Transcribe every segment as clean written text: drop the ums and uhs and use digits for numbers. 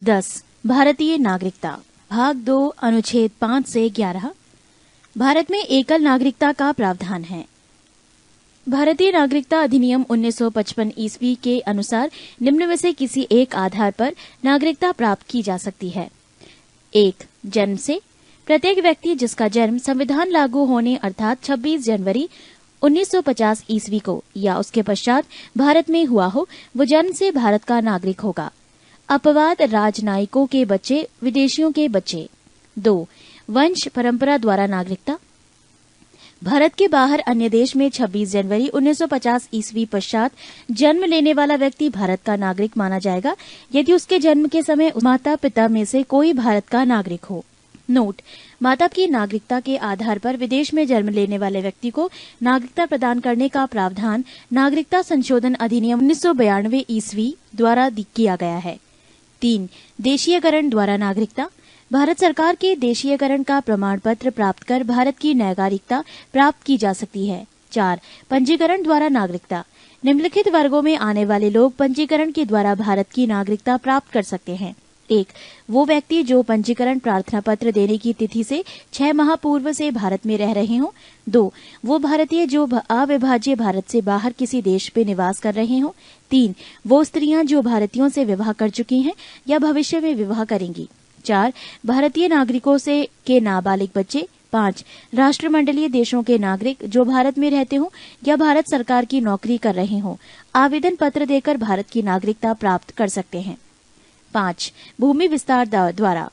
10. भारतीय नागरिकता भाग 2 अनुच्छेद 5 से 11। भारत में एकल नागरिकता का प्रावधान है। भारतीय नागरिकता अधिनियम 1955 ईस्वी के अनुसार निम्न में से किसी एक आधार पर नागरिकता प्राप्त की जा सकती है। 1. जन्म से प्रत्येक व्यक्ति जिसका जन्म संविधान लागू होने अर्थात 26 जनवरी 1950 ईस्वी को या उसके पश्चात भारत में हुआ हो, वो जन्म से भारत का नागरिक होगा। अपवाद राजनयिकों के बच्चे, विदेशियों के बच्चे। 2. वंश परंपरा द्वारा नागरिकता भारत के बाहर अन्य देश में 26 जनवरी 1950 ईस्वी पश्चात जन्म लेने वाला व्यक्ति भारत का नागरिक माना जाएगा यदि उसके जन्म के समय माता पिता में से कोई भारत का नागरिक हो। नोट: माता की नागरिकता के आधार पर विदेश में जन्म लेने वाले व्यक्ति को नागरिकता प्रदान करने का प्रावधान नागरिकता संशोधन अधिनियम 1992 ईस्वी द्वारा किया गया है। 3. देशीयकरण द्वारा नागरिकता भारत सरकार के देशीयकरण का प्रमाण पत्र प्राप्त कर भारत की नागरिकता प्राप्त की जा सकती है। 4. पंजीकरण द्वारा नागरिकता निम्नलिखित वर्गों में आने वाले लोग पंजीकरण के द्वारा भारत की नागरिकता प्राप्त कर सकते हैं। 1. वो व्यक्ति जो पंजीकरण प्रार्थना पत्र देने की तिथि से 6 माह पूर्व से भारत में रह रहे हों। 2. वो भारतीय जो अविभाज्य भारत से बाहर किसी देश में निवास कर रहे हों। 3. वो स्त्रियां जो भारतीयों से विवाह कर चुकी हैं या भविष्य में विवाह करेंगी। 4. भारतीय नागरिकों से के नाबालिग बच्चे। 5. राष्ट्रमंडलीय देशों के नागरिक जो भारत में रहते हों या भारत सरकार की नौकरी कर रहे हों, आवेदन पत्र देकर भारत की नागरिकता प्राप्त कर सकते हैं। 5. भूमि विस्तार द्वारा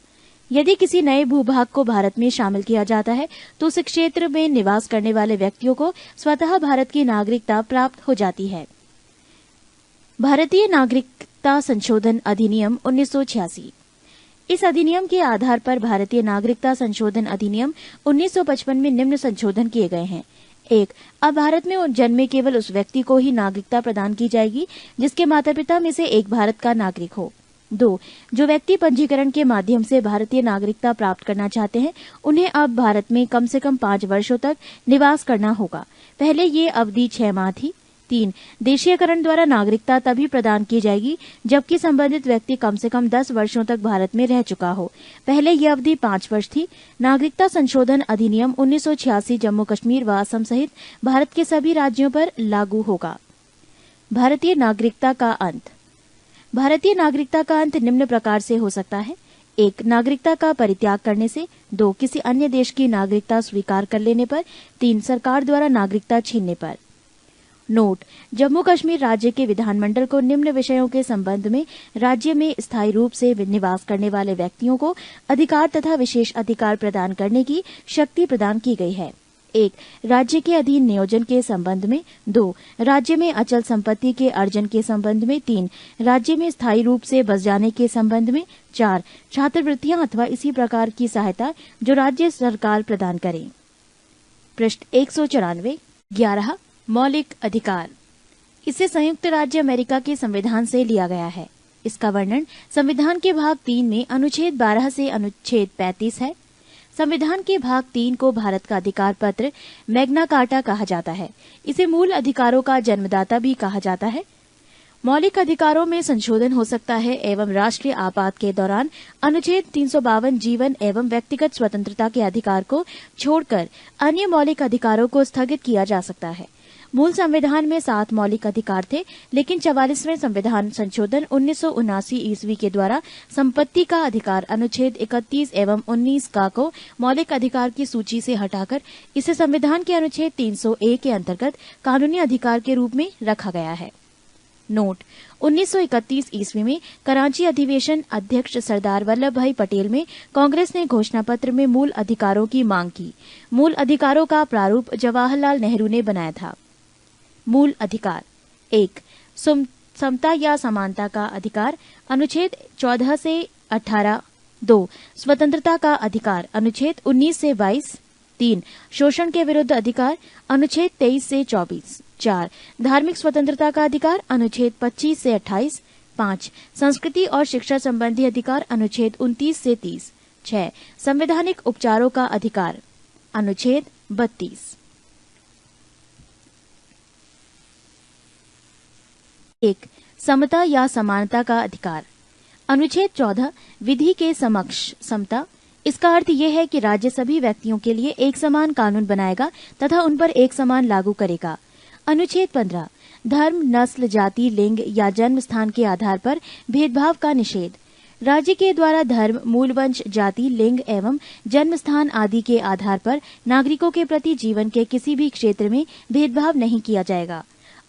यदि किसी नए भूभाग को भारत में शामिल किया जाता है तो उस क्षेत्र में निवास करने वाले व्यक्तियों को स्वतः भारत की नागरिकता प्राप्त हो जाती है। भारतीय नागरिकता संशोधन अधिनियम 1986 इस अधिनियम के आधार पर भारतीय नागरिकता संशोधन अधिनियम 1955 में निम्न संशोधन किए गए हैं। 1. अब भारत में जन्मे केवल उस व्यक्ति को ही नागरिकता प्रदान की जाएगी जिसके माता पिता में से एक भारत का नागरिक हो। 2. जो व्यक्ति पंजीकरण के माध्यम से भारतीय नागरिकता प्राप्त करना चाहते हैं उन्हें अब भारत में कम से कम 5 वर्षों तक निवास करना होगा। पहले ये अवधि 6 माह थी। 3. देशीयकरण द्वारा नागरिकता तभी प्रदान की जाएगी जबकि संबंधित व्यक्ति कम से कम 10 वर्षों तक भारत में रह चुका हो। पहले यह अवधि 5 वर्ष थी। नागरिकता संशोधन अधिनियम 1986 जम्मू कश्मीर व असम सहित भारत के सभी राज्यों पर लागू होगा। भारतीय नागरिकता का अंत भारतीय नागरिकता का अंत निम्न प्रकार से हो सकता है। 1. नागरिकता का परित्याग करने से। 2. किसी अन्य देश की नागरिकता स्वीकार कर लेने पर। 3. सरकार द्वारा नागरिकता छीनने पर। नोट: जम्मू कश्मीर राज्य के विधानमंडल को निम्न विषयों के संबंध में राज्य में स्थायी रूप से निवास करने वाले व्यक्तियों को अधिकार तथा विशेष अधिकार प्रदान करने की शक्ति प्रदान की गई है। 1. राज्य के अधीन नियोजन के संबंध में। 2. राज्य में अचल संपत्ति के अर्जन के संबंध में। 3. राज्य में स्थायी रूप से बस जाने के संबंध में। 4. छात्रवृत्तियां अथवा इसी प्रकार की सहायता जो राज्य सरकार प्रदान करे। पृष्ठ 194। 11. मौलिक अधिकार इसे संयुक्त राज्य अमेरिका के संविधान से लिया गया है। इसका वर्णन संविधान के भाग 3 में अनुच्छेद 12 से अनुच्छेद 35 है। संविधान के भाग 3 को भारत का अधिकार पत्र मैग्ना कार्टा कहा जाता है। इसे मूल अधिकारों का जन्मदाता भी कहा जाता है। मौलिक अधिकारों में संशोधन हो सकता है एवं राष्ट्रीय आपात के दौरान अनुच्छेद 352 जीवन एवं व्यक्तिगत स्वतंत्रता के अधिकार को छोड़कर अन्य मौलिक अधिकारों को स्थगित किया जा सकता है। मूल संविधान में 7 मौलिक अधिकार थे, लेकिन 44वें संविधान संशोधन 1979 ईस्वी के द्वारा संपत्ति का अधिकार अनुच्छेद 31 एवं 19 का को मौलिक अधिकार की सूची से हटाकर इसे संविधान के अनुच्छेद 300A के अंतर्गत कानूनी अधिकार के रूप में रखा गया है। नोट: 1931 ईस्वी में कराची अधिवेशन अध्यक्ष सरदार वल्लभ भाई पटेल में कांग्रेस ने घोषणा पत्र में मूल अधिकारों की मांग की। मूल अधिकारों का प्रारूप जवाहरलाल नेहरू ने बनाया था। मूल अधिकार 1. समता या समानता का अधिकार अनुच्छेद 14 से 18। 2. स्वतंत्रता का अधिकार अनुच्छेद 19 से 22। 3. शोषण के विरुद्ध अधिकार अनुच्छेद 23 से 24। 4. धार्मिक स्वतंत्रता का अधिकार अनुच्छेद 25 से 28। 5. संस्कृति और शिक्षा संबंधी अधिकार अनुच्छेद 29 से 30। 6. संवैधानिक उपचारों का अधिकार अनुच्छेद 32। 1. समता या समानता का अधिकार अनुच्छेद 14 विधि के समक्ष समता। इसका अर्थ यह है कि राज्य सभी व्यक्तियों के लिए एक समान कानून बनाएगा तथा उन पर एक समान लागू करेगा। अनुच्छेद 15 धर्म, नस्ल, जाति, लिंग या जन्म स्थान के आधार पर भेदभाव का निषेध। राज्य के द्वारा धर्म, मूल वंश, जाति, लिंग एवं जन्म स्थान आदि के आधार पर नागरिकों के प्रति जीवन के किसी भी क्षेत्र में भेदभाव नहीं किया जाएगा।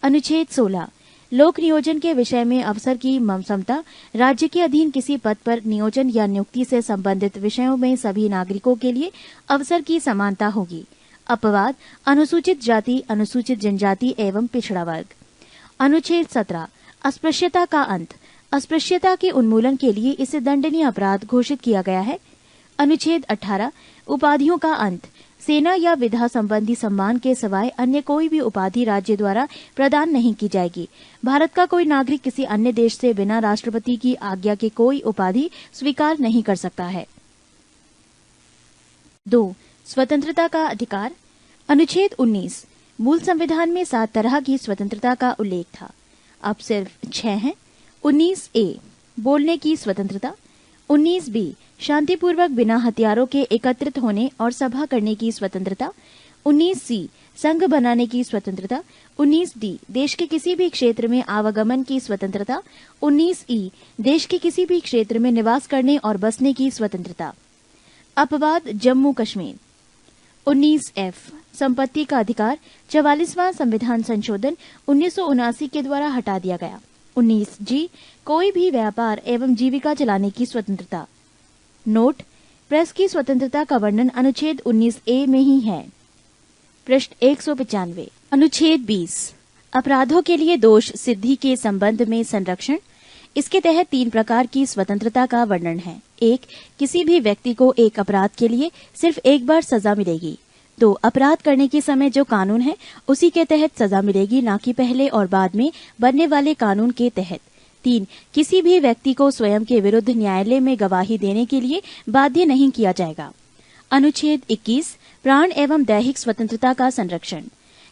अनुच्छेद 16 लोक नियोजन के विषय में अवसर की समता। राज्य के अधीन किसी पद पर नियोजन या नियुक्ति से संबंधित विषयों में सभी नागरिकों के लिए अवसर की समानता होगी। अपवाद अनुसूचित जाति, अनुसूचित जनजाति एवं पिछड़ा वर्ग। अनुच्छेद 17 अस्पृश्यता का अंत। अस्पृश्यता के उन्मूलन के लिए इसे दंडनीय अपराध घोषित किया गया है। अनुच्छेद 18 उपाधियों का अंत। सेना या विधा संबंधी सम्मान के सिवाय अन्य कोई भी उपाधि राज्य द्वारा प्रदान नहीं की जाएगी। भारत का कोई नागरिक किसी अन्य देश से बिना राष्ट्रपति की आज्ञा के कोई उपाधि स्वीकार नहीं कर सकता है। 2 स्वतंत्रता का अधिकार। अनुच्छेद 19 मूल संविधान में 7 तरह की स्वतंत्रता का उल्लेख था, अब सिर्फ 6 हैं। 19A बोलने की स्वतंत्रता। 19B शांतिपूर्वक बिना हथियारों के एकत्रित होने और सभा करने की स्वतंत्रता। 19C संघ बनाने की स्वतंत्रता। 19D देश के किसी भी क्षेत्र में आवागमन की स्वतंत्रता। 19E देश के किसी भी क्षेत्र में निवास करने और बसने की स्वतंत्रता। अपवाद जम्मू कश्मीर। 19F संपत्ति का अधिकार। 44वां संविधान संशोधन 1979 के द्वारा हटा दिया गया। 19G कोई भी व्यापार एवं जीविका चलाने की स्वतंत्रता। नोट प्रेस की स्वतंत्रता का वर्णन अनुच्छेद 19A में ही है, पृष्ठ 195। अनुच्छेद 20 अपराधों के लिए दोष सिद्धि के संबंध में संरक्षण। इसके तहत 3 प्रकार की स्वतंत्रता का वर्णन है। 1 किसी भी व्यक्ति को एक अपराध के लिए सिर्फ एक बार सजा मिलेगी। 2 अपराध करने के समय जो कानून है उसी के तहत सजा मिलेगी, ना कि पहले और बाद में बनने वाले कानून के तहत। 3 किसी भी व्यक्ति को स्वयं के विरुद्ध न्यायालय में गवाही देने के लिए बाध्य नहीं किया जाएगा। अनुच्छेद 21 प्राण एवं दैहिक स्वतंत्रता का संरक्षण।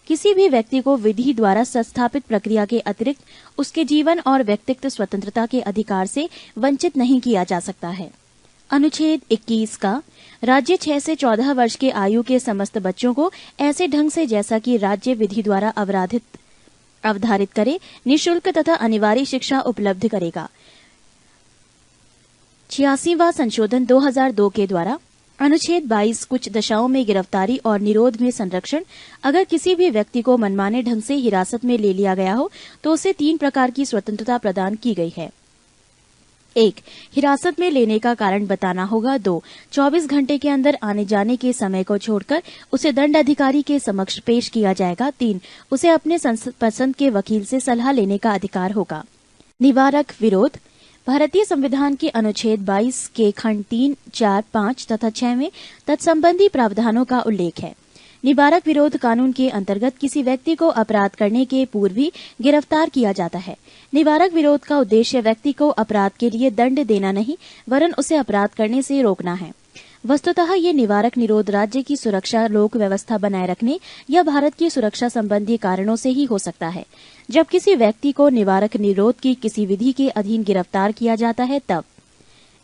किसी भी व्यक्ति को विधि द्वारा संस्थापित प्रक्रिया के अतिरिक्त उसके जीवन और व्यक्तित्व स्वतंत्रता के अधिकार से वंचित नहीं किया जा सकता है। अनुच्छेद 21 का राज्य 6 से 14 वर्ष के आयु के समस्त बच्चों को ऐसे ढंग से जैसा कि राज्य विधि द्वारा अवधारित करे निःशुल्क तथा अनिवार्य शिक्षा उपलब्ध करेगा। 86वां संशोधन 2002 के द्वारा। अनुच्छेद 22 कुछ दशाओं में गिरफ्तारी और निरोध में संरक्षण। अगर किसी भी व्यक्ति को मनमाने ढंग से हिरासत में ले लिया गया हो तो उसे 3 प्रकार की स्वतंत्रता प्रदान की गई है। 1 हिरासत में लेने का कारण बताना होगा। 2 24 घंटे के अंदर आने जाने के समय को छोड़कर उसे दंड अधिकारी के समक्ष पेश किया जाएगा। 3 उसे अपने पसंद के वकील से सलाह लेने का अधिकार होगा। निवारक विरोध। भारतीय संविधान के अनुच्छेद 22 के खंड 3, 4, 5 तथा 6 में तत्संबंधी प्रावधानों का उल्लेख है। निवारक विरोध कानून के अंतर्गत किसी व्यक्ति को अपराध करने के पूर्व ही गिरफ्तार किया जाता है। निवारक विरोध का उद्देश्य व्यक्ति को अपराध के लिए दंड देना नहीं, वरन उसे अपराध करने से रोकना है। वस्तुतः ये निवारक निरोध राज्य की सुरक्षा, लोक व्यवस्था बनाए रखने या भारत की सुरक्षा संबंधी कारणों से ही हो सकता है। जब किसी व्यक्ति को निवारक निरोध की किसी विधि के अधीन गिरफ्तार किया जाता है तब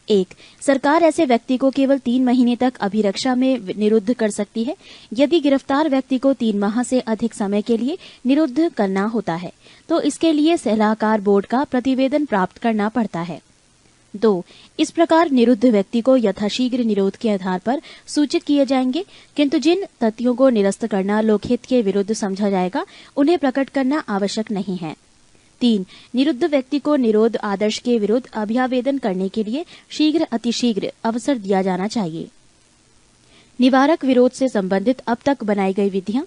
1 सरकार ऐसे व्यक्ति को केवल 3 महीने तक अभिरक्षा में निरुद्ध कर सकती है। यदि गिरफ्तार व्यक्ति को 3 माह से अधिक समय के लिए निरुद्ध करना होता है तो इसके लिए सलाहकार बोर्ड का प्रतिवेदन प्राप्त करना पड़ता है। 2 इस प्रकार निरुद्ध व्यक्ति को यथाशीघ्र निरोध के आधार पर सूचित किए जाएंगे, किंतु जिन तथ्यों को निरस्त करना लोकहित के विरुद्ध समझा जाएगा उन्हें प्रकट करना आवश्यक नहीं है। 3 निरुद्ध व्यक्ति को निरोध आदर्श के विरुद्ध अभ्यावेदन करने के लिए शीघ्र अतिशीघ्र अवसर दिया जाना चाहिए। निवारक विरोध से संबंधित अब तक बनाई गई विधियां।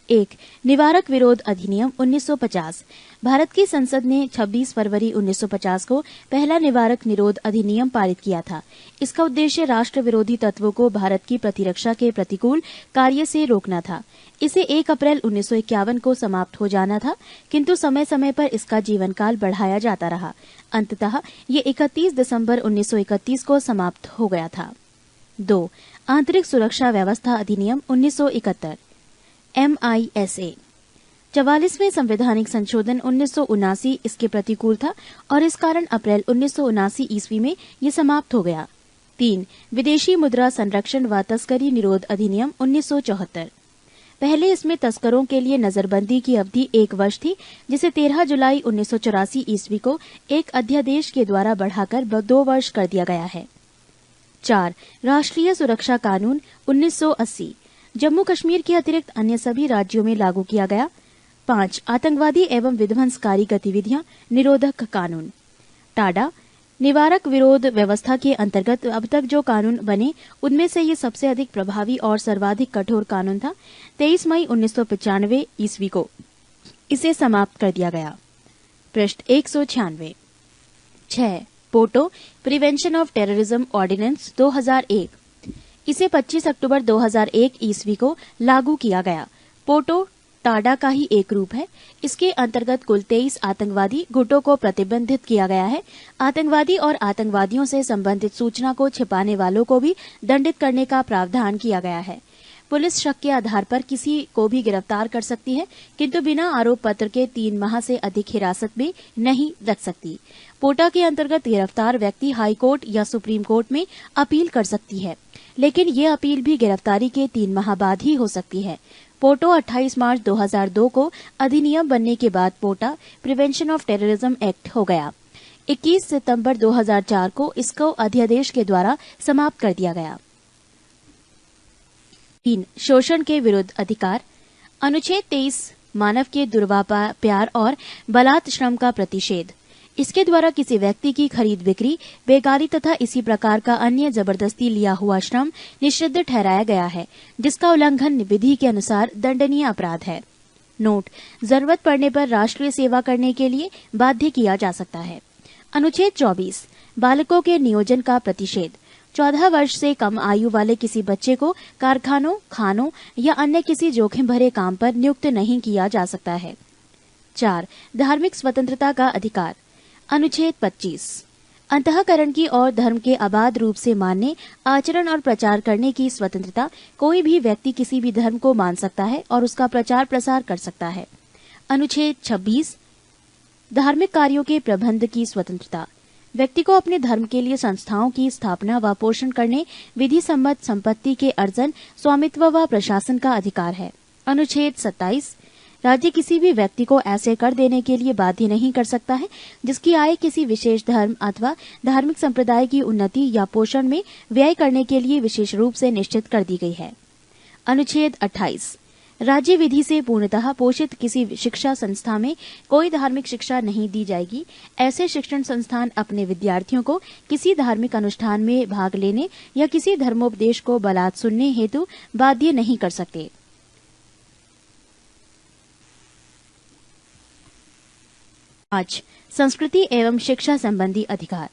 1 निवारक विरोध अधिनियम 1950। भारत की संसद ने 26 फरवरी 1950 को पहला निवारक निरोध अधिनियम पारित किया था। इसका उद्देश्य राष्ट्र विरोधी तत्वों को भारत की प्रतिरक्षा के प्रतिकूल कार्य से रोकना था। इसे 1 अप्रैल 1951 को समाप्त हो जाना था, किंतु समय समय पर इसका जीवन काल बढ़ाया जाता रहा। अंततः ये 31 दिसंबर 1931 को समाप्त हो गया था। 2 आंतरिक सुरक्षा व्यवस्था अधिनियम 1971 MISA। 44वें संवैधानिक संशोधन 1979 इसके प्रतिकूल था और इस कारण अप्रैल 1979 ईस्वी में ये समाप्त हो गया। 3. विदेशी मुद्रा संरक्षण व तस्करी निरोध अधिनियम 1974। पहले इसमें तस्करों के लिए नजरबंदी की अवधि 1 वर्ष थी, जिसे 13 जुलाई 1984 ईस्वी को एक अध्यादेश के द्वारा बढ़ाकर 2 वर्ष कर दिया गया है। 4. राष्ट्रीय सुरक्षा कानून 1980 जम्मू कश्मीर के अतिरिक्त अन्य सभी राज्यों में लागू किया गया। 5. आतंकवादी एवं विध्वंसकारी गतिविधियां निरोधक कानून। टाडा निवारक विरोध व्यवस्था के अंतर्गत अब तक जो कानून बने उनमें से ये सबसे अधिक प्रभावी और सर्वाधिक कठोर कानून था। 23 मई 1995 ईस्वी को इसे समाप्त कर दिया गया। पृष्ठ 196। 6. POTO prevention of terrorism ordinance 2001 इसे 25 अक्टूबर 2001 ईस्वी को लागू किया गया। पोटो टाडा का ही एक रूप है। इसके अंतर्गत कुल 23 आतंकवादी गुटों को प्रतिबंधित किया गया है। आतंकवादी और आतंकवादियों से संबंधित सूचना को छिपाने वालों को भी दंडित करने का प्रावधान किया गया है। पुलिस शक के आधार पर किसी को भी गिरफ्तार कर सकती है, किंतु बिना आरोप पत्र के 3 माह से अधिक हिरासत में नहीं रख सकती। पोटा के अंतर्गत गिरफ्तार व्यक्ति हाई कोर्ट या सुप्रीम कोर्ट में अपील कर सकती है, लेकिन ये अपील भी गिरफ्तारी के 3 माह बाद ही हो सकती है। पोटो 28 मार्च 2002 को अधिनियम बनने के बाद पोटा प्रिवेंशन ऑफ टेररिज्म एक्ट हो गया। 21 सितंबर 2004 को इसको अध्यादेश के द्वारा समाप्त कर दिया गया। 3. शोषण के विरुद्ध अधिकार अनुच्छेद 23 मानव के दुर्व्यापार और बलात् श्रम का प्रतिषेध। इसके द्वारा किसी व्यक्ति की खरीद बिक्री, बेगारी तथा इसी प्रकार का अन्य जबरदस्ती लिया हुआ श्रम निषिद्ध ठहराया गया है, जिसका उल्लंघन विधि के अनुसार दंडनीय अपराध है। नोट: जरूरत पड़ने पर राष्ट्रीय सेवा करने के लिए बाध्य किया जा सकता है। अनुच्छेद 24 बालकों के नियोजन का प्रतिषेध। 14 वर्ष से कम आयु वाले किसी बच्चे को कारखानों, खानों या अन्य किसी जोखिम भरे काम पर नियुक्त नहीं किया जा सकता है। 4. धार्मिक स्वतंत्रता का अधिकार अनुच्छेद 25 अंतःकरण की और धर्म के अबाध रूप से मानने, आचरण और प्रचार करने की स्वतंत्रता। कोई भी व्यक्ति किसी भी धर्म को मान सकता है और उसका प्रचार प्रसार कर सकता है। अनुच्छेद 26 धार्मिक कार्यों के प्रबंध की स्वतंत्रता। व्यक्ति को अपने धर्म के लिए संस्थाओं की स्थापना व पोषण करने, विधि सम्मत संपत्ति के अर्जन, स्वामित्व व प्रशासन का अधिकार है। अनुच्छेद 27 राज्य किसी भी व्यक्ति को ऐसे कर देने के लिए बाध्य नहीं कर सकता है जिसकी आय किसी विशेष धर्म अथवा धार्मिक संप्रदाय की उन्नति या पोषण में व्यय करने के लिए विशेष रूप से निश्चित कर दी गई है। अनुच्छेद 28 राज्य विधि से पूर्णतः पोषित किसी शिक्षा संस्था में कोई धार्मिक शिक्षा नहीं दी जाएगी। ऐसे शिक्षण संस्थान अपने विद्यार्थियों को किसी धार्मिक अनुष्ठान में भाग लेने या किसी धर्मोपदेश को बलात् सुनने हेतु बाध्य नहीं कर सकते। आज संस्कृति एवं शिक्षा संबंधी अधिकार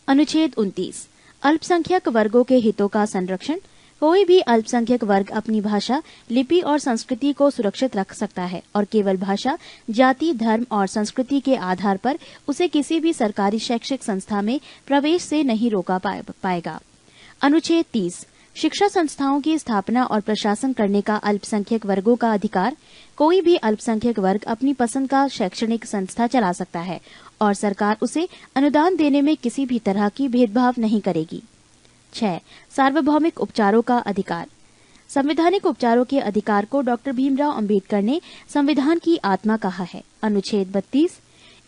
अनुच्छेद 29 अल्पसंख्यक वर्गों के हितों का संरक्षण। कोई भी अल्पसंख्यक वर्ग अपनी भाषा, लिपि और संस्कृति को सुरक्षित रख सकता है और केवल भाषा, जाति, धर्म और संस्कृति के आधार पर उसे किसी भी सरकारी शैक्षिक संस्था में प्रवेश से नहीं रोका पाएगा। अनुच्छेद 30 शिक्षा संस्थाओं की स्थापना और प्रशासन करने का अल्पसंख्यक वर्गों का अधिकार। कोई भी अल्पसंख्यक वर्ग अपनी पसंद का शैक्षणिक संस्था चला सकता है और सरकार उसे अनुदान देने में किसी भी तरह की भेदभाव नहीं करेगी। 6. सार्वभौमिक उपचारों का अधिकार। संवैधानिक उपचारों के अधिकार को डॉक्टर भीमराव अंबेडकर ने संविधान की आत्मा कहा है। अनुच्छेद 32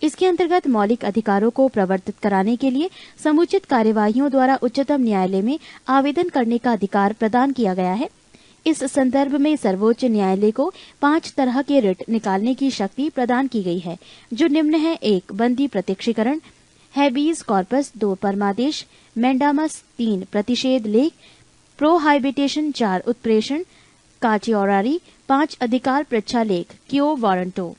इसके अंतर्गत मौलिक अधिकारों को प्रवर्तित कराने के लिए समुचित कार्यवाहियों द्वारा उच्चतम न्यायालय में आवेदन करने का अधिकार प्रदान किया गया है। इस संदर्भ में सर्वोच्च न्यायालय को 5 तरह के रिट निकालने की शक्ति प्रदान की गई है, जो निम्न है। 1. बंदी प्रत्यक्षीकरण, हैबीज कॉर्पस। 2. परमादेश, मैंडामस। 3. प्रतिषेध लेख, प्रोहाइबिटेशन। 4. उत्प्रेषण, काचियोरारी। 5. अधिकार पृच्छा लेख, क्यो वारंटो।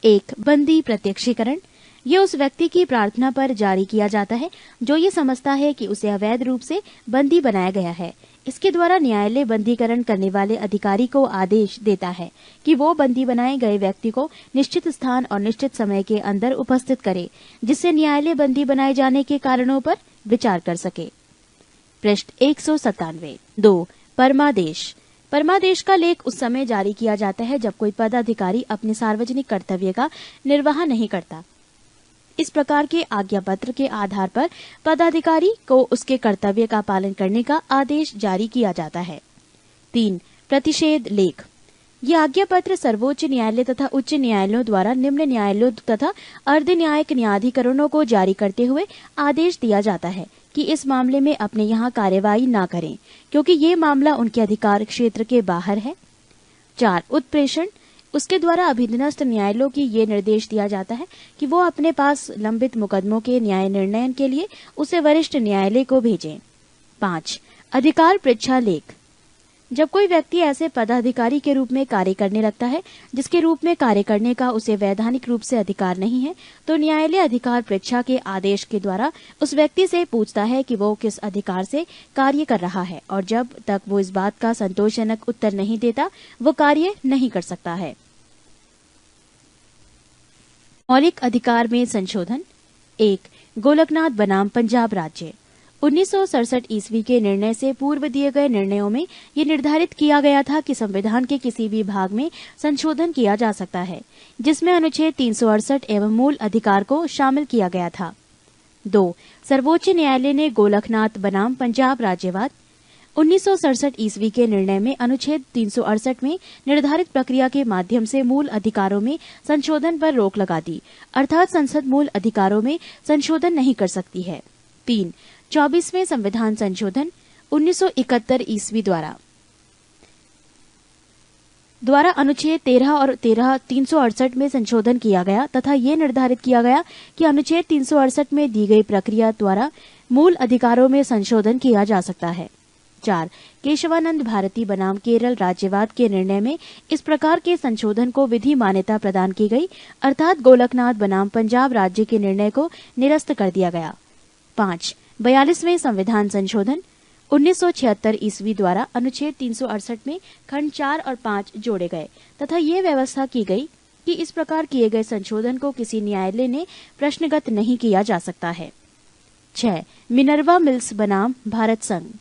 1. बंदी प्रत्यक्षीकरण ये उस व्यक्ति की प्रार्थना पर जारी किया जाता है जो ये समझता है कि उसे अवैध रूप से बंदी बनाया गया है। इसके द्वारा न्यायालय बंदीकरण करने वाले अधिकारी को आदेश देता है कि वो बंदी बनाए गए व्यक्ति को निश्चित स्थान और निश्चित समय के अंदर उपस्थित करे, जिससे न्यायालय बंदी बनाए जाने के कारणों पर विचार कर सके। पृष्ठ 197। 2. परमादेश परमादेश का लेख उस समय जारी किया जाता है जब कोई पदाधिकारी अपने सार्वजनिक कर्तव्य का निर्वाह नहीं करता। इस प्रकार के आज्ञा पत्र के आधार पर पदाधिकारी को उसके कर्तव्य का पालन करने का आदेश जारी किया जाता है। 3. प्रतिषेध लेख। ये आज्ञा पत्र सर्वोच्च न्यायालय तथा उच्च न्यायालयों द्वारा निम्न न्यायालयों तथा अर्ध न्यायिक न्यायाधिकरणों को जारी करते हुए आदेश दिया जाता है कि इस मामले में अपने यहाँ कार्यवाही न करें, क्योंकि ये मामला उनके अधिकार क्षेत्र के बाहर है। 4. उत्प्रेषण। उसके द्वारा अधीनस्थ न्यायालयों की ये निर्देश दिया जाता है कि वो अपने पास लंबित मुकदमों के न्याय निर्णय के लिए उसे वरिष्ठ न्यायालय को भेजें। 5. अधिकार पृच्छा लेख। जब कोई व्यक्ति ऐसे पदाधिकारी के रूप में कार्य करने लगता है जिसके रूप में कार्य करने का उसे वैधानिक रूप से अधिकार नहीं है, तो न्यायालय अधिकार परीक्षा के आदेश के द्वारा उस व्यक्ति से पूछता है कि वो किस अधिकार से कार्य कर रहा है, और जब तक वो इस बात का संतोषजनक उत्तर नहीं देता वो कार्य नहीं कर सकता है। मौलिक अधिकार में संशोधन। 1. गोलकनाथ बनाम पंजाब राज्य। 1967 ईस्वी के निर्णय से पूर्व दिए गए निर्णयों में ये निर्धारित किया गया था कि संविधान के किसी भी भाग में संशोधन किया जा सकता है जिसमें अनुच्छेद 368 एवं मूल अधिकार को शामिल किया गया था। 2. सर्वोच्च न्यायालय ने गोलकनाथ बनाम पंजाब राज्यवाद। 1967 ईस्वी के निर्णय में अनुच्छेद 368 में निर्धारित प्रक्रिया के माध्यम से मूल अधिकारों में संशोधन पर रोक लगा दी, अर्थात संसद मूल अधिकारों में संशोधन नहीं कर सकती है। 3. 24वें संविधान संशोधन 1971 ईस्वी द्वारा अनुच्छेद 13 और 368 में संशोधन किया गया तथा ये निर्धारित किया गया कि अनुच्छेद 368 में दी गई प्रक्रिया द्वारा मूल अधिकारों में संशोधन किया जा सकता है। 4. केशवानंद भारती बनाम केरल राज्यवाद के निर्णय में इस प्रकार के संशोधन को विधि मान्यता प्रदान की गई, अर्थात गोलकनाथ बनाम पंजाब राज्य के निर्णय को निरस्त कर दिया गया। 5. 42वें संविधान संशोधन 1976 ईस्वी द्वारा अनुच्छेद 368 में खंड 4 और 5 जोड़े गए तथा ये व्यवस्था की गई कि इस प्रकार किए गए संशोधन को किसी न्यायालय ने प्रश्नगत नहीं किया जा सकता है। 6. मिनर्वा मिल्स बनाम भारत संघ।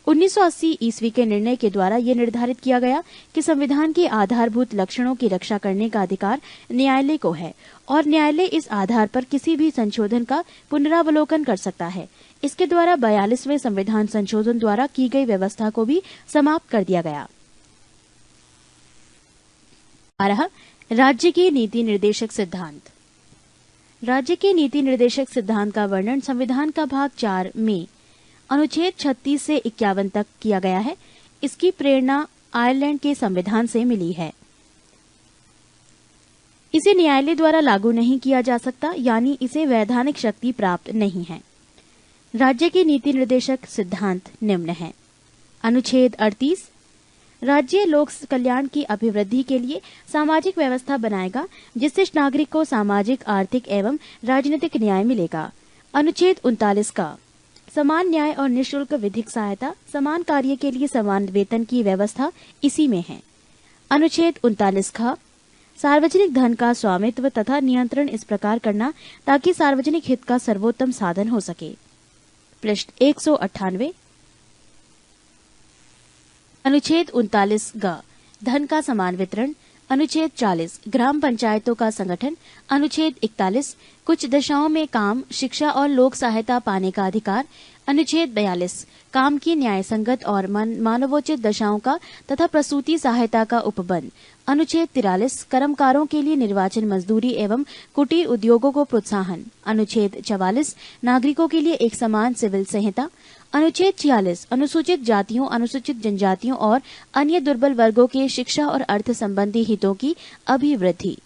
1980 ईस्वी के निर्णय के द्वारा ये निर्धारित किया गया कि संविधान के आधारभूत लक्षणों की रक्षा करने का अधिकार न्यायालय को है और न्यायालय इस आधार पर किसी भी संशोधन का पुनरावलोकन कर सकता है। इसके द्वारा 42वें संविधान संशोधन द्वारा की गई व्यवस्था को भी समाप्त कर दिया गया। 12. राज्य के नीति निर्देशक सिद्धांत। राज्य के नीति निर्देशक सिद्धांत का वर्णन संविधान का भाग 4 में अनुच्छेद 36 से 51 तक किया गया है। इसकी प्रेरणा आयरलैंड के संविधान से मिली है। इसे न्यायालय द्वारा लागू नहीं किया जा सकता, यानी इसे वैधानिक शक्ति प्राप्त नहीं है। राज्य के नीति निर्देशक सिद्धांत निम्न है। अनुच्छेद 38 राज्य लोक कल्याण की अभिवृद्धि के लिए सामाजिक व्यवस्था बनाएगा जिससे नागरिक को सामाजिक, आर्थिक एवं राजनीतिक न्याय मिलेगा। अनुच्छेद 39 का समान न्याय और निःशुल्क विधिक सहायता, समान कार्य के लिए समान वेतन की व्यवस्था इसी में है। अनुच्छेद 39 का सार्वजनिक धन का स्वामित्व तथा नियंत्रण इस प्रकार करना ताकि सार्वजनिक हित का सर्वोत्तम साधन हो सके। पृष्ठ 198। अनुच्छेद 39 ग धन का समान वितरण। अनुच्छेद 40 ग्राम पंचायतों का संगठन। अनुच्छेद 41 कुछ दशाओं में काम, शिक्षा और लोक सहायता पाने का अधिकार। अनुच्छेद 42 काम की न्याय संगत और मानवोचित दशाओं का तथा प्रसूति सहायता का उपबंध। अनुच्छेद 43 कर्मकारों के लिए निर्वाचन मजदूरी एवं कुटीर उद्योगों को प्रोत्साहन। अनुच्छेद 44 नागरिकों के लिए एक समान सिविल संहिता। अनुच्छेद 46 अनुसूचित जातियों, अनुसूचित जनजातियों और अन्य दुर्बल वर्गों के शिक्षा और अर्थ संबंधी हितों की अभिवृद्धि।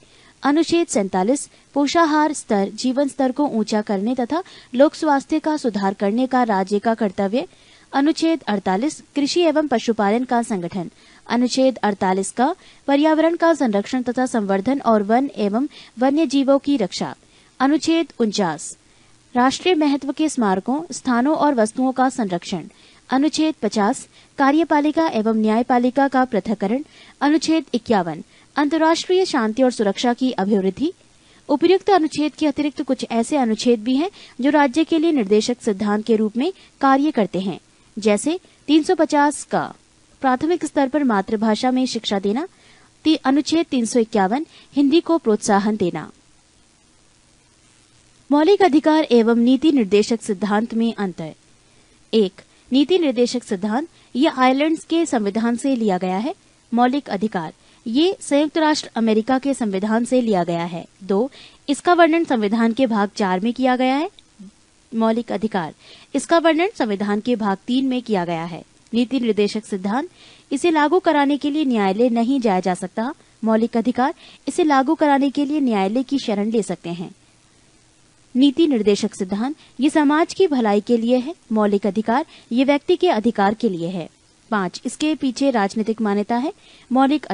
अनुच्छेद 47 पोषाहार स्तर, जीवन स्तर को ऊंचा करने तथा लोक स्वास्थ्य का सुधार करने का राज्य का कर्तव्य। अनुच्छेद 48 कृषि एवं पशुपालन का संगठन। अनुच्छेद 48 का पर्यावरण का संरक्षण तथा संवर्धन और वन एवं वन्य जीवों की रक्षा। अनुच्छेद 49 राष्ट्रीय महत्व के स्मारकों, स्थानों और वस्तुओं का संरक्षण। अनुच्छेद 50 कार्यपालिका एवं न्यायपालिका का पृथक्करण। अनुच्छेद 51 अंतर्राष्ट्रीय शांति और सुरक्षा की अभिवृद्धि। उपर्युक्त अनुच्छेद के अतिरिक्त कुछ ऐसे अनुच्छेद भी हैं जो राज्य के लिए निर्देशक सिद्धांत के रूप में कार्य करते हैं, जैसे 350 का प्राथमिक स्तर पर मातृभाषा में शिक्षा देना। अनुच्छेद 351 हिंदी को प्रोत्साहन देना। मौलिक अधिकार एवं नीति निर्देशक सिद्धांत में अंतर। 1. नीति निर्देशक सिद्धांत ये आयरलैंड के संविधान से लिया गया है। मौलिक अधिकार ये संयुक्त राष्ट्र अमेरिका के संविधान से लिया गया है। 2. इसका वर्णन संविधान के भाग 4 में किया गया है। मौलिक अधिकार इसका वर्णन संविधान के भाग 3 में किया गया है। नीति निर्देशक सिद्धांत इसे लागू कराने के लिए न्यायालय नहीं जाया जा सकता। मौलिक अधिकार इसे लागू कराने के लिए न्यायालय की शरण ले सकते हैं। नीति निर्देशक सिद्धांत ये समाज की भलाई के लिए है। मौलिक अधिकार ये व्यक्ति के अधिकार के लिए है। 5. इसके पीछे राजनीतिक मान्यता है। मौलिक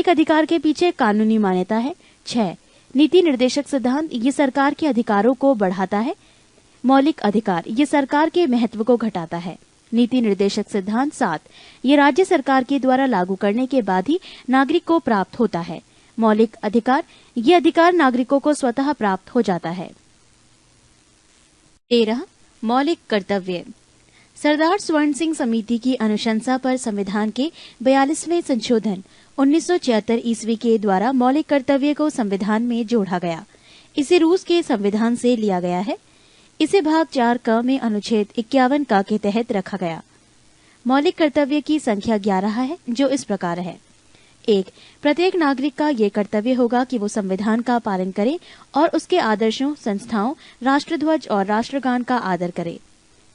अधिकार के पीछे कानूनी मान्यता है। 6. नीति निर्देशक सिद्धांत ये सरकार के अधिकारों को बढ़ाता है। मौलिक अधिकार ये सरकार के महत्व को घटाता है। नीति निर्देशक सिद्धांत 7 ये राज्य सरकार के द्वारा लागू करने के बाद ही नागरिक को प्राप्त होता है। मौलिक अधिकार ये अधिकार नागरिकों को स्वतः प्राप्त हो जाता है। 13. मौलिक कर्तव्य। सरदार स्वर्ण सिंह समिति की अनुशंसा पर संविधान के 42वें संशोधन 1976 ईस्वी के द्वारा मौलिक कर्तव्य को संविधान में जोड़ा गया। इसे रूस के संविधान से लिया गया है। इसे भाग 4 क में अनुच्छेद 51 क के तहत रखा गया। मौलिक कर्तव्य की संख्या 11 है, जो इस प्रकार है। 1. प्रत्येक नागरिक का ये कर्तव्य होगा कि वो संविधान का पालन करे और उसके आदर्शों, संस्थाओं, राष्ट्रध्वज और राष्ट्रगान का आदर करे।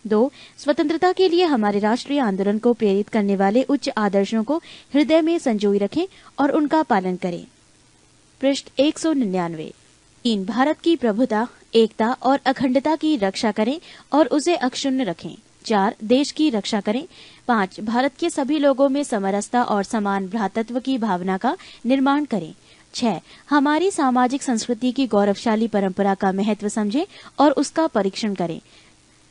2. स्वतंत्रता के लिए हमारे राष्ट्रीय आंदोलन को प्रेरित करने वाले उच्च आदर्शों को हृदय में संजोए रखें और उनका पालन करें। पृष्ठ 199। 3. भारत की प्रभुता, एकता और अखंडता की रक्षा करें और उसे अक्षुण्ण रखें। 4. देश की रक्षा करें। 5. भारत के सभी लोगों में समरसता और समान भ्रातृत्व की भावना का निर्माण करें। 6. हमारी सामाजिक संस्कृति की गौरवशाली परंपरा का महत्व समझें और उसका परीक्षण करें।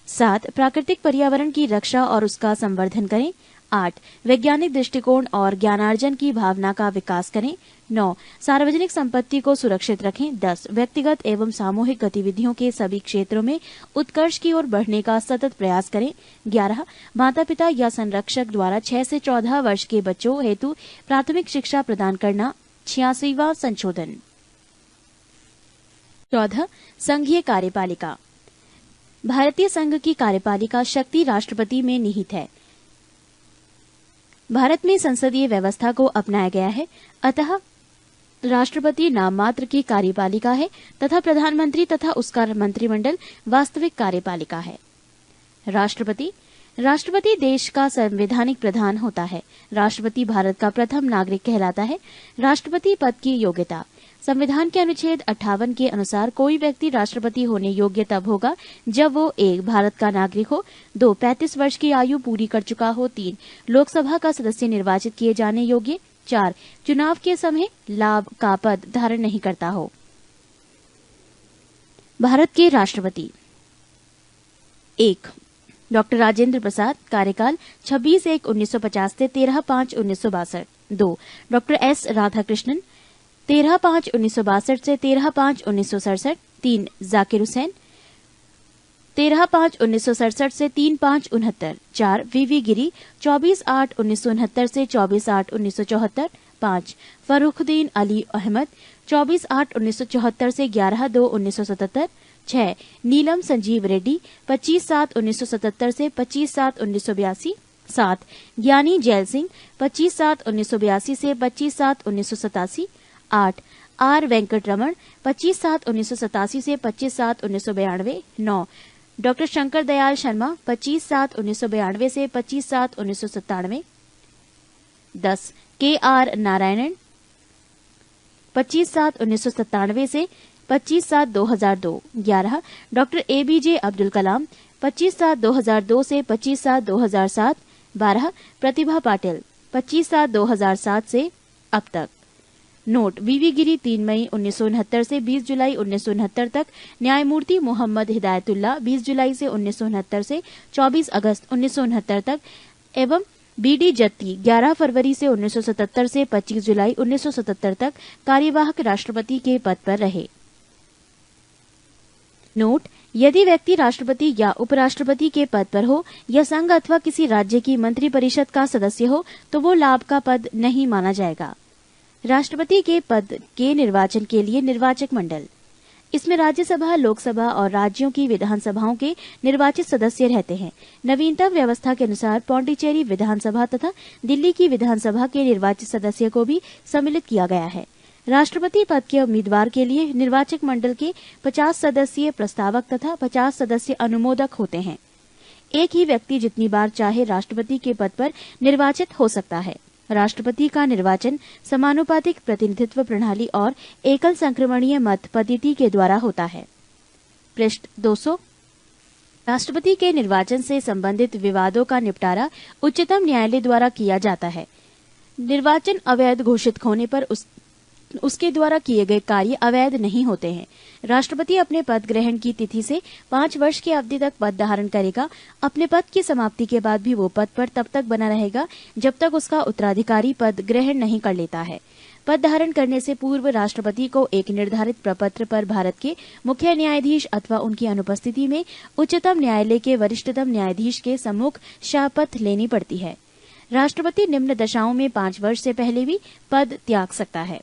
7. प्राकृतिक पर्यावरण की रक्षा और उसका संवर्धन करें। 8. वैज्ञानिक दृष्टिकोण और ज्ञानार्जन की भावना का विकास करें। 9. सार्वजनिक संपत्ति को सुरक्षित रखें। 10. व्यक्तिगत एवं सामूहिक गतिविधियों के सभी क्षेत्रों में उत्कर्ष की ओर बढ़ने का सतत प्रयास करें। 11. माता पिता या संरक्षक द्वारा 6 से 14 वर्ष के बच्चों हेतु प्राथमिक शिक्षा प्रदान करना। 86वां संशोधन। 14. संघीय कार्यपालिका। भारतीय संघ की कार्यपालिका शक्ति राष्ट्रपति में निहित है। भारत में संसदीय व्यवस्था को अपनाया गया है, अतः राष्ट्रपति नाम मात्र की कार्यपालिका है तथा प्रधानमंत्री तथा उसका मंत्रिमंडल वास्तविक कार्यपालिका है। राष्ट्रपति देश का संवैधानिक प्रधान होता है। राष्ट्रपति भारत का प्रथम नागरिक कहलाता है। राष्ट्रपति पद की योग्यता। संविधान के अनुच्छेद 58 के अनुसार कोई व्यक्ति राष्ट्रपति होने योग्य तब होगा जब वो 1. भारत का नागरिक हो, 2. 35 वर्ष की आयु पूरी कर चुका हो, 3. लोकसभा का सदस्य निर्वाचित किए जाने योग्य, 4. चुनाव के समय लाभ का पद धारण नहीं करता हो। भारत के राष्ट्रपति। 1. डॉक्टर राजेंद्र प्रसाद, कार्यकाल 26/1/1950 से 13/5/1962। 2. Doctor S. राधाकृष्णन, 13/5/1962 से 13/5/1967। 3. जाकिर हुसैन, 13/5/1967 से 3/5/69। 4. वी गिरी, 24/8/1969 से 24/8/1974। 5. फर्रुखुद्दीन अली अहमद, 24/8/1974 से 11/2/1977। 6. नीलम संजीव रेड्डी, 25/7/1977 से 25/7/1982। 7. ज्ञानी जैल सिंह, 25/7/1982 से 25/7/1987। 8. आर वेंकट रमण, 25/7/1987 से 25/7/1992। 9. डॉक्टर शंकर दयाल शर्मा, 25/7/1992 से 25/7/1997। 10. के आर नारायणन, 25/7/1997 से 25/7/2002। 11. डॉक्टर ABJ अब्दुल कलाम, 25/7/2002 से 25/7/2007। 12. प्रतिभा पाटिल, 25/7/2007 से अब तक। नोट: वी गिरी 3 मई 1969 से 20 जुलाई 1969 तक, न्यायमूर्ति मोहम्मद हिदायतुल्लाह 20 जुलाई से 1969 से 24 अगस्त 1969 तक एवं BD जत्ती 11 फरवरी से 1977 से 25 जुलाई 1977 तक कार्यवाहक राष्ट्रपति के पद पर रहे। नोट, यदि व्यक्ति राष्ट्रपति या उपराष्ट्रपति के पद पर हो या संघ अथवा किसी राज्य की मंत्रिपरिषद का सदस्य हो तो वो लाभ का पद नहीं माना जाएगा। राष्ट्रपति के पद के निर्वाचन के लिए निर्वाचक मंडल, इसमें राज्यसभा, लोकसभा और राज्यों की विधानसभाओं के निर्वाचित सदस्य रहते हैं। नवीनतम व्यवस्था के अनुसार पौंडीचेरी विधानसभा तथा दिल्ली की विधानसभा के निर्वाचित सदस्य को भी सम्मिलित किया गया है। राष्ट्रपति पद के उम्मीदवार के लिए निर्वाचक मंडल के 50 सदस्यीय प्रस्तावक तथा 50 सदस्य अनुमोदक होते हैं। एक ही व्यक्ति जितनी बार चाहे राष्ट्रपति के पद पर निर्वाचित हो सकता है। राष्ट्रपति का निर्वाचन समानुपातिक प्रतिनिधित्व प्रणाली और एकल संक्रमणीय मत पद्धति के द्वारा होता है। पृष्ठ 200। राष्ट्रपति के निर्वाचन से संबंधित विवादों का निपटारा उच्चतम न्यायालय द्वारा किया जाता है। निर्वाचन अवैध घोषित होने पर उसके द्वारा किए गए कार्य अवैध नहीं होते हैं। राष्ट्रपति अपने पद ग्रहण की तिथि से 5 वर्ष की अवधि तक पद धारण करेगा। अपने पद की समाप्ति के बाद भी वो पद पर तब तक बना रहेगा जब तक उसका उत्तराधिकारी पद ग्रहण नहीं कर लेता है। पद धारण करने से पूर्व राष्ट्रपति को एक निर्धारित प्रपत्र पर भारत के मुख्य न्यायाधीश अथवा उनकी अनुपस्थिति में उच्चतम न्यायालय के वरिष्ठतम न्यायाधीश के सम्मुख शपथ लेनी पड़ती है। राष्ट्रपति निम्न दशाओं में 5 वर्ष से पहले भी पद त्याग सकता है।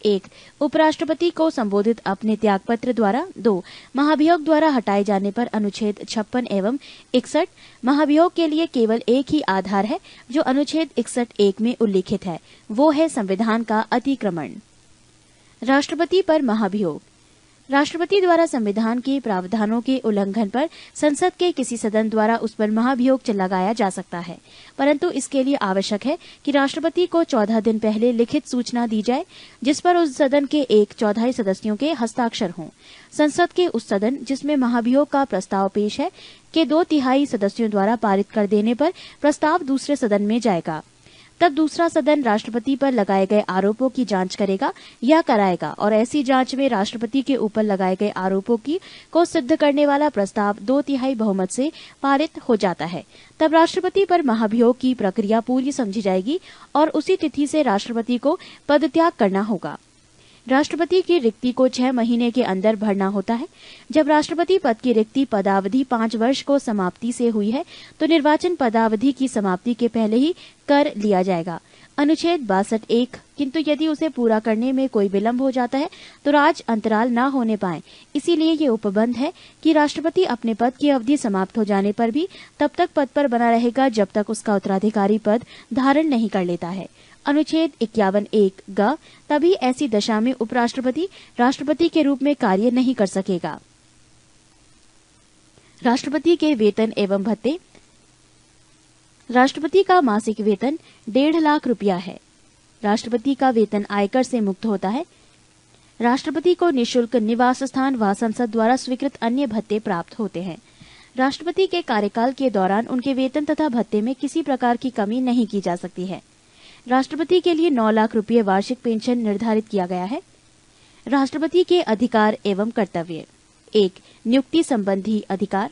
1. उपराष्ट्रपति को संबोधित अपने त्यागपत्र द्वारा। 2. महाभियोग द्वारा हटाए जाने पर अनुच्छेद 56 एवं 61। महाभियोग के लिए केवल एक ही आधार है जो अनुच्छेद 61(1) में उल्लिखित है, वो है संविधान का अतिक्रमण। राष्ट्रपति पर महाभियोग। राष्ट्रपति द्वारा संविधान के प्रावधानों के उल्लंघन पर संसद के किसी सदन द्वारा उस पर महाभियोग लगाया जा सकता है, परंतु इसके लिए आवश्यक है कि राष्ट्रपति को 14 दिन पहले लिखित सूचना दी जाए जिस पर उस सदन के 1/4 सदस्यों के हस्ताक्षर हों। संसद के उस सदन जिसमें महाभियोग का प्रस्ताव पेश है के 2/3 सदस्यों द्वारा पारित कर देने पर प्रस्ताव दूसरे सदन में जाएगा। तब दूसरा सदन राष्ट्रपति पर लगाए गए आरोपों की जांच करेगा या कराएगा और ऐसी जांच में राष्ट्रपति के ऊपर लगाए गए आरोपों को सिद्ध करने वाला प्रस्ताव 2/3 बहुमत से पारित हो जाता है। तब राष्ट्रपति पर महाभियोग की प्रक्रिया पूरी समझी जाएगी और उसी तिथि से राष्ट्रपति को पदत्याग करना होगा। राष्ट्रपति की रिक्ति को 6 महीने के अंदर भरना होता है। जब राष्ट्रपति पद की रिक्ति पदावधि 5 वर्ष को समाप्ति से हुई है तो निर्वाचन पदावधि की समाप्ति के पहले ही कर लिया जाएगा। अनुच्छेद 62(1)। किंतु यदि उसे पूरा करने में कोई विलंब हो जाता है तो राज अंतराल न होने पाए, इसीलिए ये उपबंध है कि राष्ट्रपति अपने पद की अवधि समाप्त हो जाने पर भी तब तक पद पर बना रहेगा जब तक उसका उत्तराधिकारी पद धारण नहीं कर लेता है। अनुच्छेद 51(1) ग। तभी ऐसी दशा में उपराष्ट्रपति राष्ट्रपति के रूप में कार्य नहीं कर सकेगा। राष्ट्रपति के वेतन एवं भत्ते। राष्ट्रपति का मासिक वेतन 1.5 लाख रुपया है। राष्ट्रपति का वेतन आयकर से मुक्त होता है। राष्ट्रपति को निःशुल्क निवास स्थान व संसद द्वारा स्वीकृत अन्य भत्ते प्राप्त होते हैं। राष्ट्रपति के कार्यकाल के दौरान उनके वेतन तथा भत्ते में किसी प्रकार की कमी नहीं की जा सकती है। राष्ट्रपति के लिए 9 लाख रुपये वार्षिक पेंशन निर्धारित किया गया है। राष्ट्रपति के अधिकार एवं कर्तव्य। 1. नियुक्ति संबंधी अधिकार।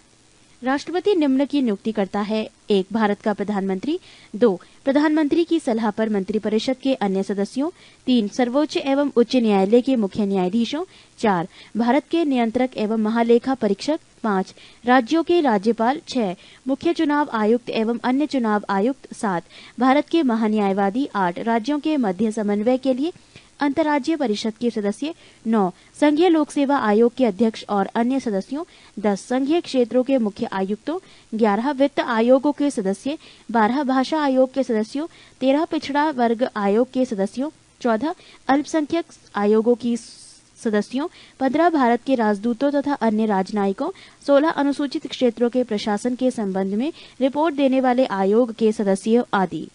राष्ट्रपति निम्न की नियुक्ति करता है। 1. भारत का प्रधानमंत्री। 2. प्रधानमंत्री की सलाह पर मंत्रिपरिषद के अन्य सदस्यों। 3. सर्वोच्च एवं उच्च न्यायालय के मुख्य न्यायाधीशों। 4. भारत के नियंत्रक एवं महालेखा परीक्षक। 5. राज्यों के राज्यपाल। 6. मुख्य चुनाव आयुक्त एवं अन्य चुनाव आयुक्त। 7. भारत के महान्यायवादी। 8. राज्यों के मध्य समन्वय के लिए अंतर्राज्यीय परिषद के सदस्य। 9. संघीय लोक सेवा आयोग के अध्यक्ष और अन्य सदस्यों। 10. संघीय क्षेत्रों के मुख्य आयुक्तों। 11. वित्त आयोगों के सदस्य। 12. भाषा आयोग के सदस्यों। 13. पिछड़ा वर्ग आयोग के सदस्यों। 14. अल्पसंख्यक आयोगों की सदस्यों। 15. भारत के राजदूतों तथा अन्य राजनयिकों। 16. अनुसूचित क्षेत्रों के प्रशासन के संबंध में रिपोर्ट देने वाले आयोग के सदस्यों आदि।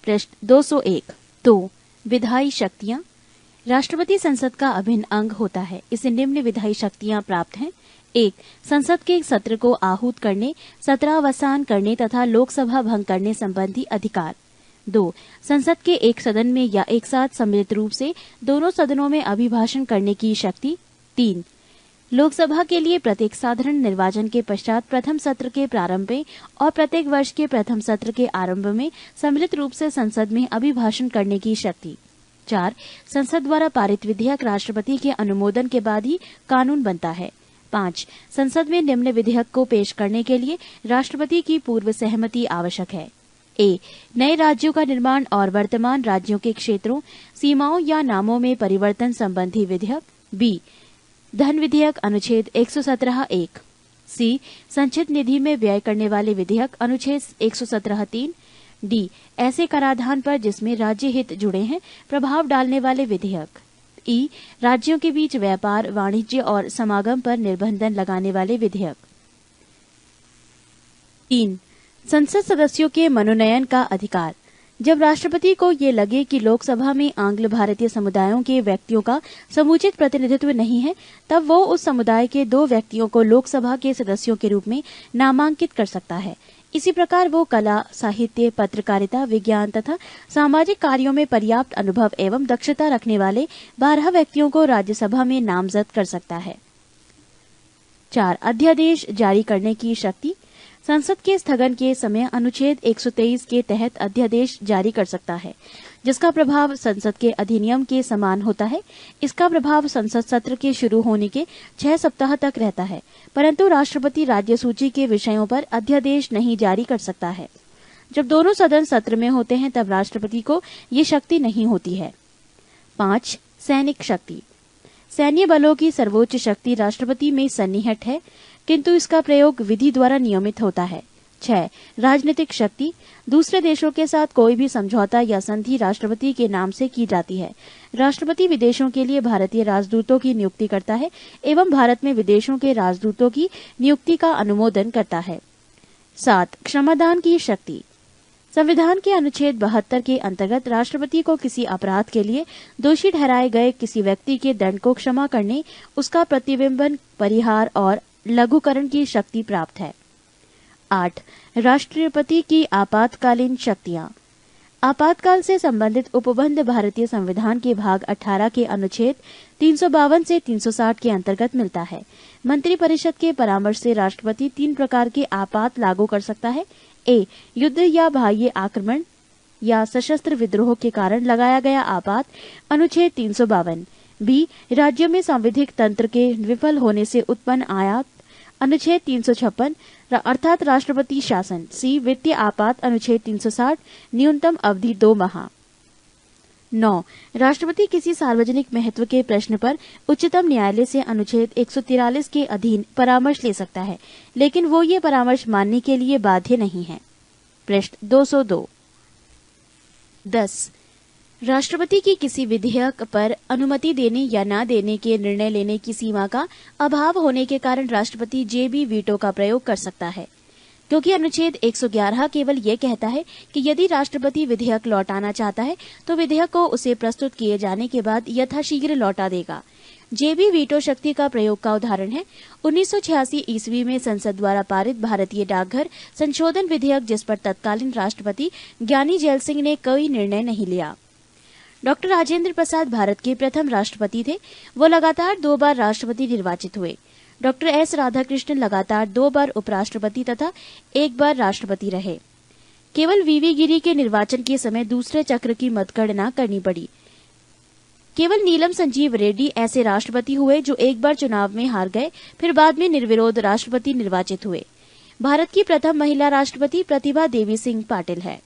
पृष्ठ 201। 2. विधायी शक्तियां। राष्ट्रपति संसद का अभिन्न अंग होता है। इसे निम्न विधायी शक्तियां प्राप्त हैं। 1. संसद के सत्र को आहूत करने, सत्रावसान करने तथा लोकसभा भंग करने संबंधी अधिकार। 2. संसद के एक सदन में या एक साथ सम्मिलित रूप से दोनों सदनों में अभिभाषण करने की शक्ति। 3. लोकसभा के लिए प्रत्येक साधारण निर्वाचन के पश्चात प्रथम सत्र के प्रारंभ में और प्रत्येक वर्ष के प्रथम सत्र के आरंभ में सम्मिलित रूप से संसद में अभिभाषण करने की शक्ति। 4. संसद द्वारा पारित विधेयक राष्ट्रपति के अनुमोदन के बाद ही कानून बनता है। 5. संसद में निम्न विधेयक को पेश करने के लिए राष्ट्रपति की पूर्व सहमति आवश्यक है। ए. नए राज्यों का निर्माण और वर्तमान राज्यों के क्षेत्रों, सीमाओं या नामों में परिवर्तन संबंधी विधेयक। बी. धन विधेयक अनुच्छेद 117(1). सी. संचित निधि में व्यय करने वाले विधेयक अनुच्छेद 117(3). डी. ऐसे कराधान पर जिसमें राज्य हित जुड़े हैं प्रभाव डालने वाले विधेयक। ई. राज्यों के बीच व्यापार, वाणिज्य और समागम पर निर्बंधन लगाने वाले विधेयक। 3. संसद सदस्यों के मनोनयन का अधिकार। जब राष्ट्रपति को ये लगे कि लोकसभा में आंग्ल भारतीय समुदायों के व्यक्तियों का समुचित प्रतिनिधित्व नहीं है, तब वो उस समुदाय के 2 व्यक्तियों को लोकसभा के सदस्यों के रूप में नामांकित कर सकता है। इसी प्रकार वो कला, साहित्य, पत्रकारिता, विज्ञान तथा सामाजिक कार्यों में पर्याप्त अनुभव एवं दक्षता रखने वाले 12 व्यक्तियों को राज्यसभा में नामजद कर सकता है। 4. अध्यादेश जारी करने की शक्ति। संसद के स्थगन के समय अनुच्छेद 123 के तहत अध्यादेश जारी कर सकता है, जिसका प्रभाव संसद के अधिनियम के समान होता है। इसका प्रभाव संसद सत्र के शुरू होने के 6 सप्ताह तक रहता है, परंतु राष्ट्रपति राज्य सूची के विषयों पर अध्यादेश नहीं जारी कर सकता है। जब दोनों सदन सत्र में होते हैं तब राष्ट्रपति को ये शक्ति नहीं होती है। 5. सैनिक शक्ति। सैन्य बलों की सर्वोच्च शक्ति राष्ट्रपति में सन्निहित है, किंतु इसका प्रयोग विधि द्वारा नियमित होता है। 6. राजनीतिक शक्ति। दूसरे देशों के साथ कोई भी समझौता या संधि राष्ट्रपति के नाम से की जाती है। राष्ट्रपति विदेशों के लिए भारतीय राजदूतों की नियुक्ति करता है एवं भारत में विदेशों के राजदूतों की नियुक्ति का अनुमोदन करता है। 7. क्षमादान की शक्ति। संविधान के अनुच्छेद 72 के अंतर्गत राष्ट्रपति को किसी अपराध के लिए दोषी ठहराए गए किसी व्यक्ति के दंड को क्षमा करने, उसका प्रतिबिंबन, परिहार और लघुकरण की शक्ति प्राप्त है। 8. राष्ट्रपति की आपातकालीन शक्तियां। आपातकाल से संबंधित उपबंध भारतीय संविधान के भाग 18 के अनुच्छेद 352 से 360 के अंतर्गत मिलता है। मंत्रिपरिषद के परामर्श से राष्ट्रपति 3 प्रकार के आपात लागू कर सकता है। ए. युद्ध या बाह्य आक्रमण या सशस्त्र विद्रोह के कारण लगाया गया आपात, अनुच्छेद 352। बी. राज्यों में सांविधिक तंत्र के विफल होने से उत्पन्न आयात, अनुच्छेद 356 अर्थात राष्ट्रपति शासन। सी. वित्तीय आपात, अनुच्छेद 360 न्यूनतम अवधि 2 माह। 9. राष्ट्रपति किसी सार्वजनिक महत्व के प्रश्न पर उच्चतम न्यायालय से अनुच्छेद 143 के अधीन परामर्श ले सकता है, लेकिन वो ये परामर्श मानने के लिए बाध्य नहीं है। पृष्ठ 202। 10. राष्ट्रपति की किसी विधेयक पर अनुमति देने या न देने के निर्णय लेने की सीमा का अभाव होने के कारण राष्ट्रपति जेबी वीटो का प्रयोग कर सकता है, क्योंकि अनुच्छेद 111 केवल ये कहता है कि यदि राष्ट्रपति विधेयक लौटाना चाहता है तो विधेयक को उसे प्रस्तुत किए जाने के बाद यथाशीघ्र लौटा देगा। जेबी वीटो शक्ति का प्रयोग का उदाहरण है 1986 ईस्वी में संसद द्वारा पारित भारतीय डाकघर संशोधन विधेयक, जिस पर तत्कालीन राष्ट्रपति ज्ञानी जैल सिंह ने कोई निर्णय नहीं लिया। डॉक्टर राजेंद्र प्रसाद भारत के प्रथम राष्ट्रपति थे। वो लगातार 2 बार राष्ट्रपति निर्वाचित हुए। डॉक्टर एस राधाकृष्णन लगातार 2 बार उपराष्ट्रपति तथा 1 बार राष्ट्रपति रहे। केवल वीवी गिरी के निर्वाचन के समय दूसरे चक्र की मतगणना करनी पड़ी। केवल नीलम संजीव रेड्डी ऐसे राष्ट्रपति हुए जो 1 बार चुनाव में हार गए, फिर बाद में निर्विरोध राष्ट्रपति निर्वाचित हुए। भारत की प्रथम महिला राष्ट्रपति प्रतिभा देवी सिंह पाटिल है।